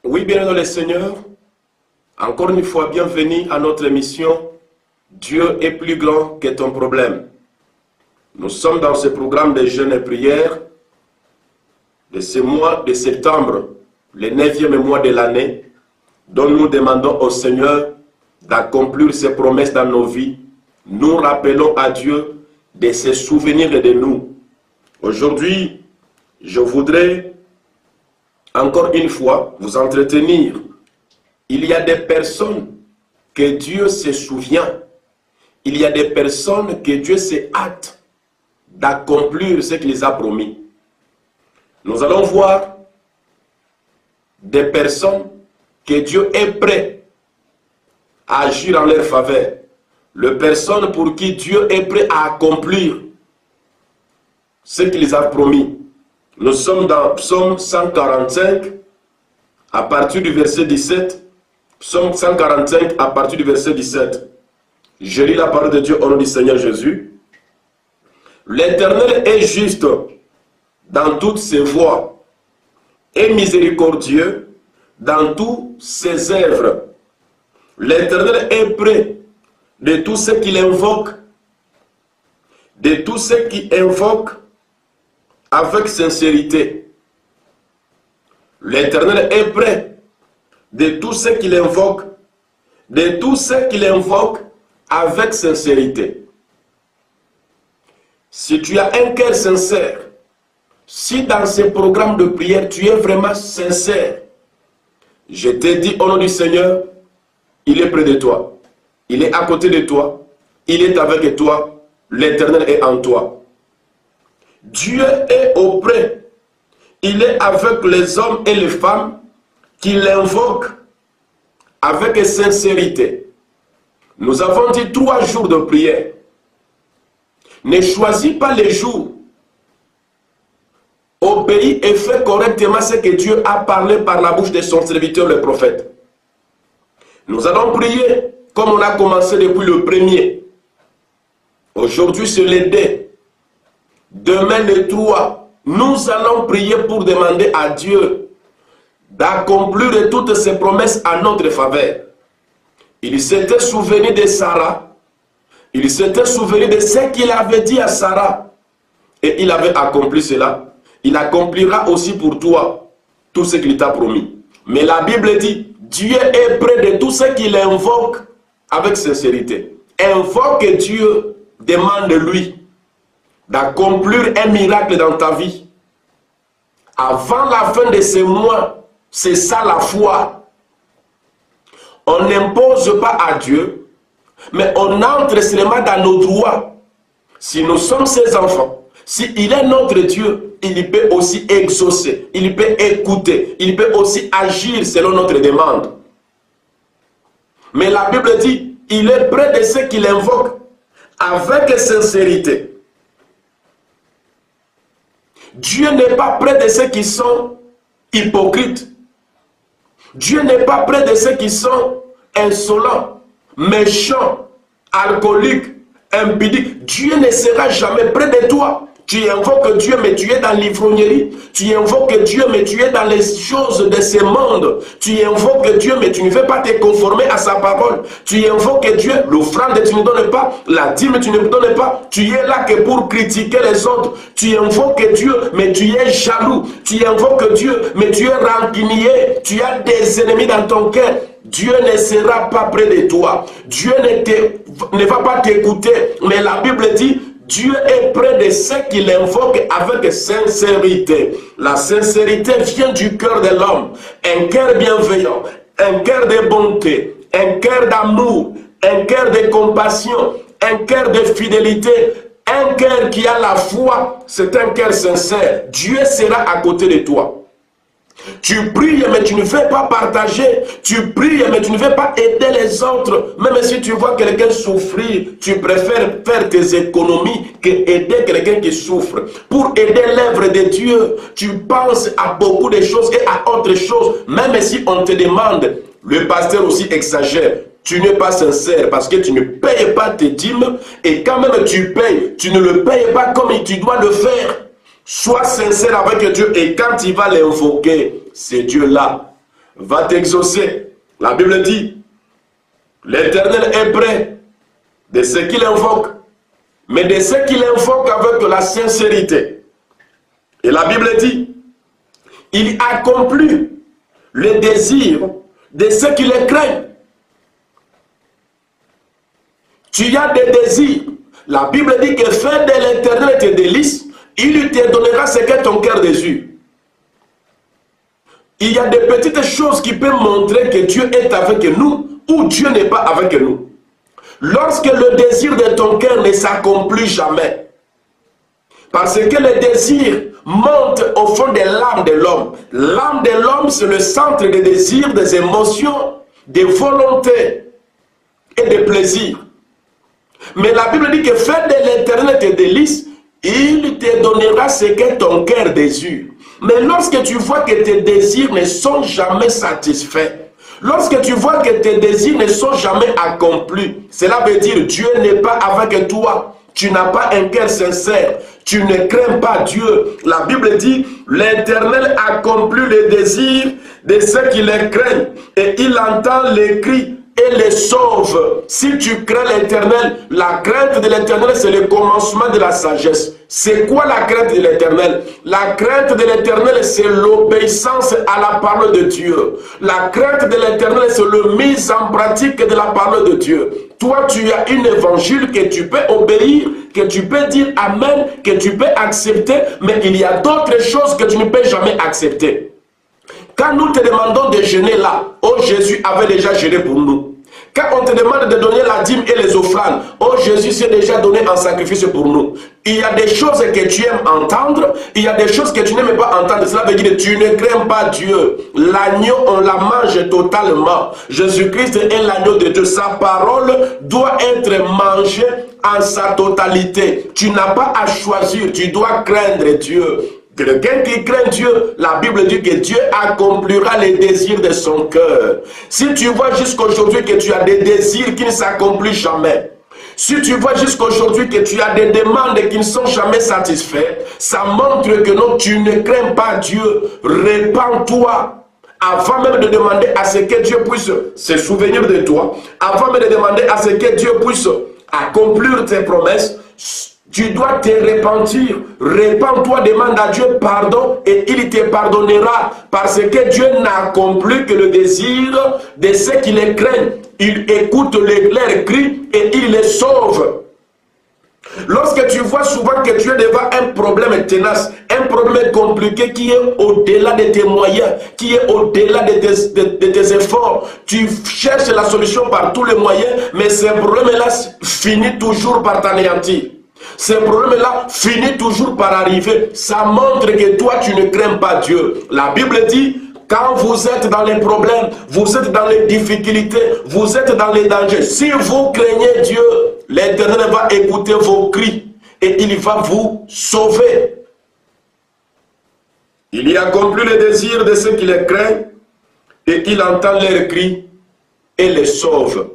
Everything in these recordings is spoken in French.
Oui, bien le Seigneur, encore une fois, bienvenue à notre émission « Dieu est plus grand que ton problème ». Nous sommes dans ce programme de jeûne et prière de ce mois de septembre, le 9e mois de l'année, dont nous demandons au Seigneur d'accomplir ses promesses dans nos vies. Nous rappelons à Dieu de se souvenir de nous. Aujourd'hui, je voudrais encore une fois vous entretenir. Il y a des personnes que Dieu se souvient. Il y a des personnes que Dieu se hâte d'accomplir ce qu'il les a promis. Nous allons voir des personnes que Dieu est prêt à agir en leur faveur. Les personnes pour qui Dieu est prêt à accomplir ce qu'il les a promis. Nous sommes dans Psaume 145 à partir du verset 17. Psaume 145 à partir du verset 17. Je lis la parole de Dieu au nom du Seigneur Jésus. L'Éternel est juste dans toutes ses voies et miséricordieux dans toutes ses œuvres. L'Éternel est près de tous ceux qui l'invoquent, de tous ceux qui invoquent avec sincérité. L'Éternel est près de tous ceux qui l'invoquent, de tous ceux qui l'invoquent avec sincérité. Si tu as un cœur sincère, si dans ce programme de prière tu es vraiment sincère, je te dis au nom du Seigneur, il est près de toi, il est à côté de toi, il est avec toi, l'Éternel est en toi. Dieu est auprès, il est avec les hommes et les femmes qui l'invoquent avec sincérité. Nous avons dit 3 jours de prière. Ne choisis pas les jours. Obéis et fais correctement ce que Dieu a parlé par la bouche de son serviteur le prophète. Nous allons prier comme on a commencé depuis le 1er. Aujourd'hui c'est le 2. Demain le 3. Nous allons prier pour demander à Dieu d'accomplir toutes ses promesses à notre faveur. Il s'était souvenu de Sarah. Il s'était souvenu de ce qu'il avait dit à Sarah. Et il avait accompli cela. Il accomplira aussi pour toi tout ce qu'il t'a promis. Mais la Bible dit, Dieu est près de tous ceux qui l'invoquent avec sincérité. Invoque Dieu, demande-lui d'accomplir un miracle dans ta vie. Avant la fin de ce mois, c'est ça la foi. On n'impose pas à Dieu, mais on entre seulement dans nos droits. Si nous sommes ses enfants, s'il est notre Dieu, il peut aussi exaucer, il peut écouter, il peut aussi agir selon notre demande. Mais la Bible dit, il est près de ceux qui l'invoquent avec sincérité. Dieu n'est pas près de ceux qui sont hypocrites. Dieu n'est pas près de ceux qui sont insolents, méchants, alcooliques, impudiques. Dieu ne sera jamais près de toi. Tu invoques Dieu, mais tu es dans l'ivrognerie. Tu invoques Dieu, mais tu es dans les choses de ce monde. Tu invoques Dieu, mais tu ne veux pas te conformer à sa parole. Tu invoques Dieu, l'offrande tu ne donnes pas, la dîme tu ne donnes pas. Tu es là que pour critiquer les autres. Tu invoques Dieu, mais tu es jaloux. Tu invoques Dieu, mais tu es rancunier. Tu as des ennemis dans ton cœur. Dieu ne sera pas près de toi. Dieu ne va pas t'écouter. Mais la Bible dit, Dieu est près de ceux qui l'invoquent avec sincérité. La sincérité vient du cœur de l'homme. Un cœur bienveillant, un cœur de bonté, un cœur d'amour, un cœur de compassion, un cœur de fidélité, un cœur qui a la foi. C'est un cœur sincère. Dieu sera à côté de toi. Tu pries mais tu ne veux pas partager. Tu pries mais tu ne veux pas aider les autres. Même si tu vois quelqu'un souffrir, tu préfères faire tes économies que aider quelqu'un qui souffre. Pour aider l'œuvre de Dieu, tu penses à beaucoup de choses et à autre chose. Même si on te demande, le pasteur aussi exagère. Tu n'es pas sincère parce que tu ne payes pas tes dîmes et quand même tu payes, tu ne le payes pas comme tu dois le faire. Sois sincère avec Dieu et quand il va l'invoquer, c'est Dieu là. va t'exaucer. La Bible dit, l'Éternel est près de ceux qui l'invoquent, mais de ceux qui l'invoquent avec la sincérité. Et la Bible dit, il accomplit le désir de ceux qui le craignent. Tu as des désirs. La Bible dit que fais de l'Éternel tes délices, il te donnera ce que ton cœur désire. Il y a des petites choses qui peuvent montrer que Dieu est avec nous ou Dieu n'est pas avec nous. Lorsque le désir de ton cœur ne s'accomplit jamais, parce que le désir monte au fond de l'âme de l'homme. L'âme de l'homme, c'est le centre des désirs, des émotions, des volontés et des plaisirs. Mais la Bible dit que fais de l'Éternel tes délices, il te donnera ce que ton cœur désire. Mais lorsque tu vois que tes désirs ne sont jamais satisfaits, lorsque tu vois que tes désirs ne sont jamais accomplis, cela veut dire que Dieu n'est pas avec toi. Tu n'as pas un cœur sincère. Tu ne crains pas Dieu. La Bible dit, l'Éternel accomplit les désirs de ceux qui les craignent. Et il entend les cris et les sauve. Si tu crains l'Éternel, la crainte de l'Éternel, c'est le commencement de la sagesse. C'est quoi la crainte de l'Éternel? La crainte de l'Éternel, c'est l'obéissance à la parole de Dieu. La crainte de l'Éternel, c'est la mise en pratique de la parole de Dieu. Toi, tu as une évangile que tu peux obéir, que tu peux dire Amen, que tu peux accepter, mais il y a d'autres choses que tu ne peux jamais accepter. Quand nous te demandons de jeûner là, oh Jésus avait déjà jeûné pour nous. Quand on te demande de donner la dîme et les offrandes, oh Jésus s'est déjà donné en sacrifice pour nous. Il y a des choses que tu aimes entendre, il y a des choses que tu n'aimes pas entendre. Cela veut dire que tu ne crains pas Dieu. L'agneau, on la mange totalement. Jésus-Christ est l'agneau de Dieu. Sa parole doit être mangée en sa totalité. Tu n'as pas à choisir, tu dois craindre Dieu. Quelqu'un qui craint Dieu, la Bible dit que Dieu accomplira les désirs de son cœur. Si tu vois jusqu'aujourd'hui que tu as des désirs qui ne s'accomplissent jamais, si tu vois jusqu'aujourd'hui que tu as des demandes qui ne sont jamais satisfaites, ça montre que non, tu ne crains pas Dieu. Répands-toi. Avant même de demander à ce que Dieu puisse se souvenir de toi, avant même de demander à ce que Dieu puisse accomplir tes promesses, tu dois te repentir. Répands-toi, demande à Dieu pardon et il te pardonnera. Parce que Dieu n'a accompli que le désir de ceux qui les craignent. Il écoute leurs cris et il les sauve. Lorsque tu vois souvent que tu es devant un problème tenace, un problème compliqué qui est au-delà de tes moyens, qui est au-delà de tes efforts, tu cherches la solution par tous les moyens, mais ce problème-là finit toujours par t'anéantir. Ce problème-là finit toujours par arriver. Ça montre que toi, tu ne crains pas Dieu. La Bible dit, quand vous êtes dans les problèmes, vous êtes dans les difficultés, vous êtes dans les dangers. Si vous craignez Dieu, l'Éternel va écouter vos cris et il va vous sauver. Il y accomplit les désirs de ceux qui les craignent et il entend leurs cris et les sauve.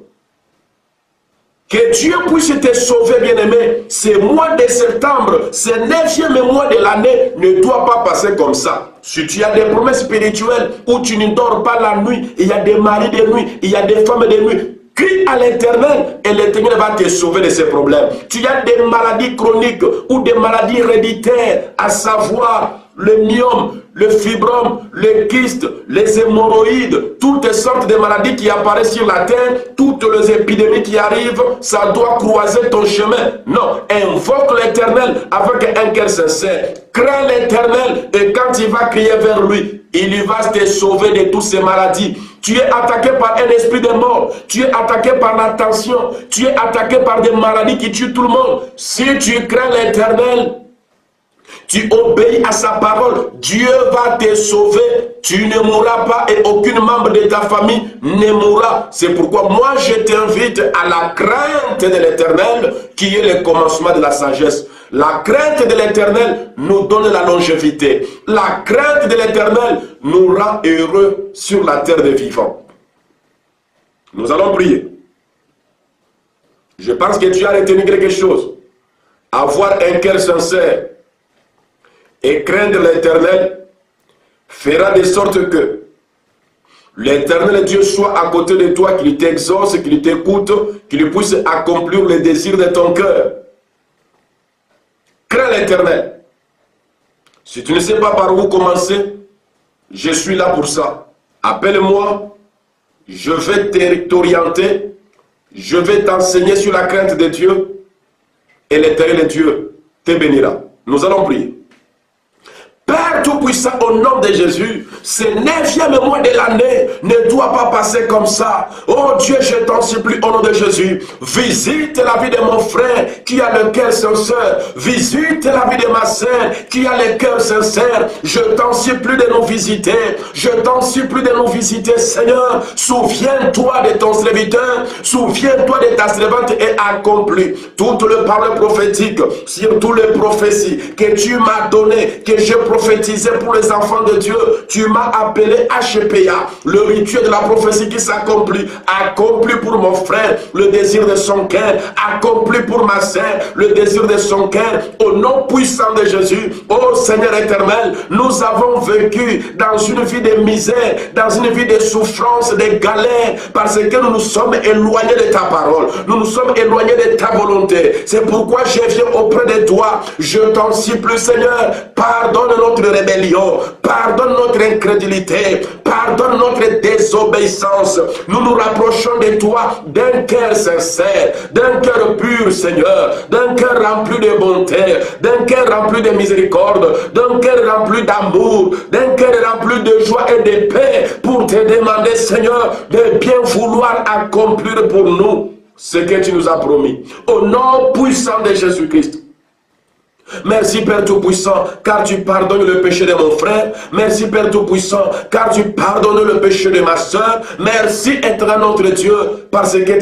Que Dieu puisse te sauver, bien-aimé. Ce mois de septembre, ce 9e mois de l'année, ne doit pas passer comme ça. Si tu as des promesses spirituelles où tu ne dors pas la nuit, il y a des maris de nuit, il y a des femmes de nuit, crie à l'Éternel et l'Éternel va te sauver de ces problèmes. Tu as des maladies chroniques ou des maladies héréditaires, à savoir le myome, le fibrome, le kyste, les hémorroïdes, toutes sortes de maladies qui apparaissent sur la terre, toutes les épidémies qui arrivent, ça doit croiser ton chemin. Non, invoque l'Éternel avec un cœur sincère. Crains l'Éternel et quand il va crier vers lui, il va te sauver de toutes ces maladies. Tu es attaqué par un esprit de mort, tu es attaqué par la tension, tu es attaqué par des maladies qui tuent tout le monde. Si tu crains l'Éternel, tu obéis à sa parole, Dieu va te sauver, tu ne mourras pas et aucun membre de ta famille ne mourra. C'est pourquoi moi je t'invite à la crainte de l'Éternel qui est le commencement de la sagesse. La crainte de l'Éternel nous donne la longévité. La crainte de l'Éternel nous rend heureux sur la terre des vivants. Nous allons prier. Je pense que tu as retenu quelque chose. Avoir un cœur sincère et craindre l'Éternel fera de sorte que L'Éternel Dieu soit à côté de toi, qu'il t'exauce, qu'il t'écoute, qu'il puisse accomplir les désirs de ton cœur. Crains l'Éternel. Si tu ne sais pas par où commencer, je suis là pour ça. Appelle-moi, je vais t'orienter, je vais t'enseigner sur la crainte de Dieu, et l'Éternel Dieu te bénira. Nous allons prier. Père Tout-Puissant, au nom de Jésus, ce 9e mois de l'année ne doit pas passer comme ça. Oh Dieu, je t'en supplie au nom de Jésus. Visite la vie de mon frère qui a le cœur sincère. Visite la vie de ma sœur qui a le cœur sincère. Je t'en supplie de nous visiter. Je t'en supplie de nous visiter, Seigneur. Souviens-toi de ton serviteur. Souviens-toi de ta servante et accomplis toutes les paroles prophétiques sur toutes les prophéties que tu m'as données, que je prophétisais pour les enfants de Dieu. Tu m'as appelé HPA, le rituel de la prophétie qui s'accomplit. Accompli pour mon frère le désir de son cœur. Accompli pour ma sœur le désir de son cœur. Au nom puissant de Jésus, ô Seigneur éternel, nous avons vécu dans une vie de misère, dans une vie de souffrance, de galère, parce que nous nous sommes éloignés de ta parole. Nous nous sommes éloignés de ta volonté. C'est pourquoi je viens auprès de toi. Je t'en supplie, Seigneur, pardonne notre rébellion, pardonne notre incrédulité, pardonne notre désobéissance. Nous nous rapprochons de toi d'un cœur sincère, d'un cœur pur, Seigneur, d'un cœur rempli de bonté, d'un cœur rempli de miséricorde, d'un cœur rempli d'amour, d'un cœur rempli de joie et de paix, pour te demander, Seigneur, de bien vouloir accomplir pour nous ce que tu nous as promis. Au nom puissant de Jésus-Christ. Merci Père Tout-Puissant, car tu pardonnes le péché de mon frère. Merci Père Tout-Puissant, car tu pardonnes le péché de ma soeur. Merci éternel notre Dieu, parce que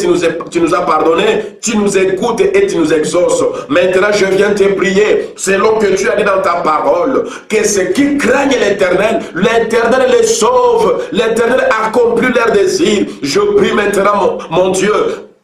tu nous as pardonné, tu nous écoutes et tu nous exauces. Maintenant je viens te prier, selon que tu as dit dans ta parole, que ceux qui craignent l'Éternel, l'Éternel les sauve, l'Éternel accomplit leurs désirs. Je prie maintenant mon Dieu,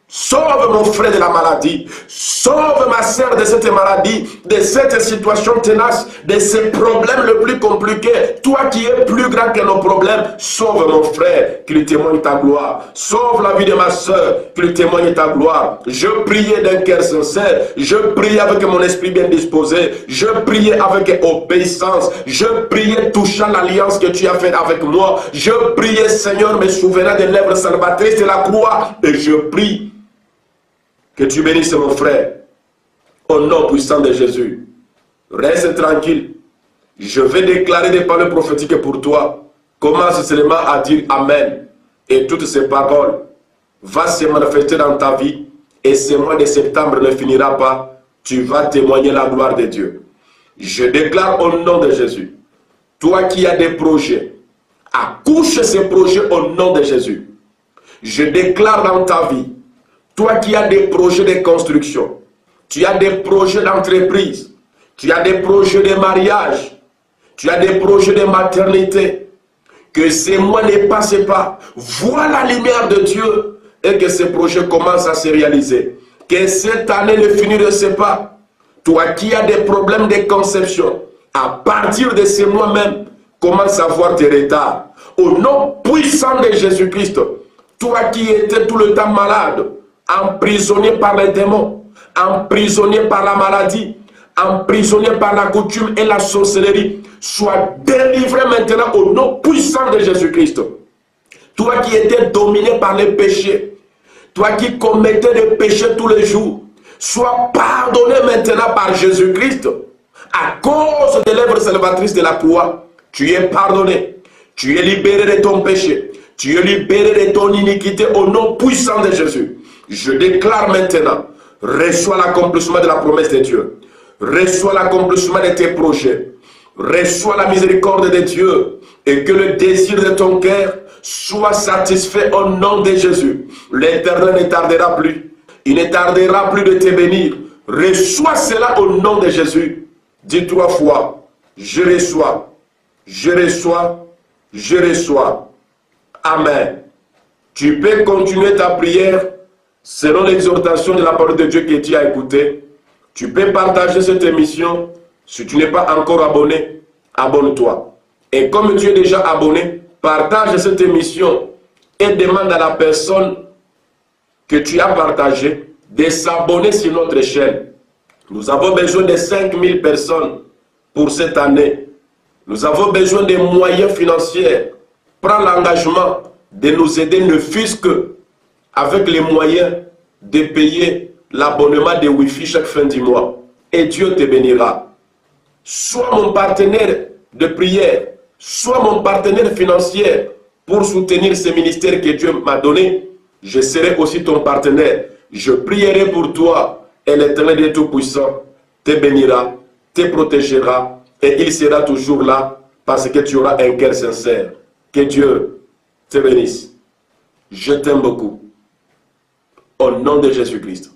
sauve mon frère de la maladie. Sauve ma sœur de cette maladie, de cette situation tenace, de ces problèmes les plus compliqués. Toi qui es plus grand que nos problèmes, sauve mon frère, qu'il témoigne ta gloire. Sauve la vie de ma sœur, qu'il témoigne ta gloire. Je priais d'un cœur sincère. Je priais avec mon esprit bien disposé. Je priais avec obéissance. Je priais touchant l'alliance que tu as faite avec moi. Je priais, Seigneur, mes souverains des lèvres salvatrices de la croix. Et je prie que tu bénisses mon frère, au nom puissant de Jésus. Reste tranquille. Je vais déclarer des paroles prophétiques pour toi. Commence seulement à dire Amen. Et toutes ces paroles vont se manifester dans ta vie. Et ce mois de septembre ne finira pas. Tu vas témoigner la gloire de Dieu. Je déclare au nom de Jésus. Toi qui as des projets, accouche ces projets au nom de Jésus. Je déclare dans ta vie, toi qui as des projets de construction, tu as des projets d'entreprise, tu as des projets de mariage, tu as des projets de maternité, que ces mois ne passent pas. Vois la lumière de Dieu et que ces projets commencent à se réaliser. Que cette année ne finisse pas. Toi qui as des problèmes de conception, à partir de ces mois même, commence à voir tes retards. Au nom puissant de Jésus-Christ, toi qui étais tout le temps malade, emprisonné par les démons, emprisonné par la maladie, emprisonné par la coutume et la sorcellerie, sois délivré maintenant au nom puissant de Jésus-Christ. Toi qui étais dominé par les péchés, toi qui commettais des péchés tous les jours, sois pardonné maintenant par Jésus-Christ. À cause des lèvres salvatrices de la croix, tu es pardonné, tu es libéré de ton péché, tu es libéré de ton iniquité au nom puissant de Jésus. Je déclare maintenant, reçois l'accomplissement de la promesse de Dieu. Reçois l'accomplissement de tes projets. Reçois la miséricorde de Dieu. Et que le désir de ton cœur soit satisfait au nom de Jésus. L'Éternel ne tardera plus. Il ne tardera plus de te bénir. Reçois cela au nom de Jésus. Dis 3 fois, je reçois, je reçois, je reçois. Amen. Tu peux continuer ta prière selon l'exhortation de la parole de Dieu que tu as écoutée. Tu peux partager cette émission. Si tu n'es pas encore abonné, abonne-toi. Et comme tu es déjà abonné, Partage cette émission et demande à la personne que tu as partagée de s'abonner sur notre chaîne. Nous avons besoin de 5000 personnes pour cette année. Nous avons besoin de moyens financiers. Prends l'engagement de nous aider, ne fût-ce que avec les moyens de payer l'abonnement de Wi-Fi chaque fin du mois. Et Dieu te bénira. Sois mon partenaire de prière, sois mon partenaire financier pour soutenir ce ministère que Dieu m'a donné. Je serai aussi ton partenaire. Je prierai pour toi et l'Éternel Dieu Tout-Puissant te bénira, te protégera et il sera toujours là parce que tu auras un cœur sincère. Que Dieu te bénisse. Je t'aime beaucoup. Au nom de Jésus-Christ.